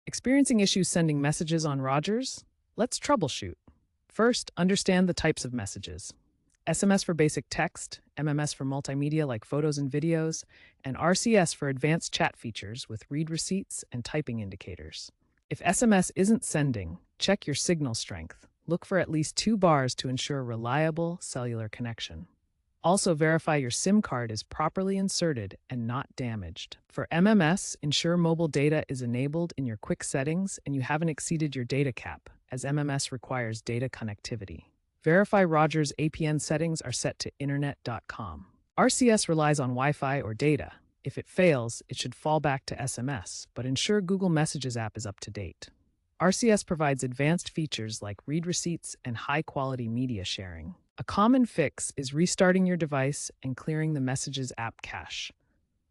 Experiencing issues sending messages on Rogers? Let's troubleshoot. First, understand the types of messages. SMS for basic text, MMS for multimedia like photos and videos, and RCS for advanced chat features with read receipts and typing indicators. If SMS isn't sending, check your signal strength. Look for at least 2 bars to ensure reliable cellular connection. Also, verify your SIM card is properly inserted and not damaged. For MMS, ensure mobile data is enabled in your quick settings and you haven't exceeded your data cap, as MMS requires data connectivity. Verify Rogers' APN settings are set to internet.com. RCS relies on Wi-Fi or data. If it fails, it should fall back to SMS, but ensure Google Messages app is up to date. RCS provides advanced features like read receipts and high-quality media sharing. A common fix is restarting your device and clearing the Messages app cache.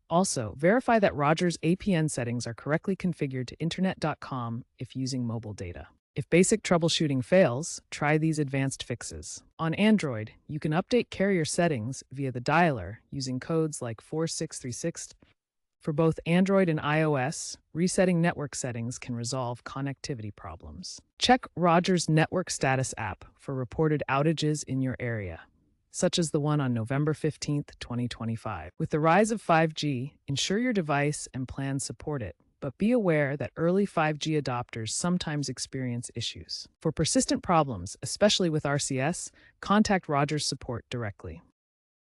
Also, verify that Rogers' APN settings are correctly configured to internet.com if using mobile data. If basic troubleshooting fails, try these advanced fixes. On Android, you can update carrier settings via the dialer using codes like 4636. For both Android and iOS, resetting network settings can resolve connectivity problems. Check Rogers' Network Status app for reported outages in your area, such as the one on November 15, 2025. With the rise of 5G, ensure your device and plan support it, but be aware that early 5G adopters sometimes experience issues. For persistent problems, especially with RCS, contact Rogers support directly.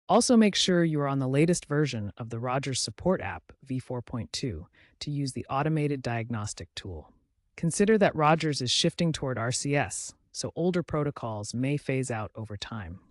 Also, make sure you are on the latest version of the Rogers Support app, v4.2, to use the automated diagnostic tool. Consider that Rogers is shifting toward RCS, so older protocols may phase out over time.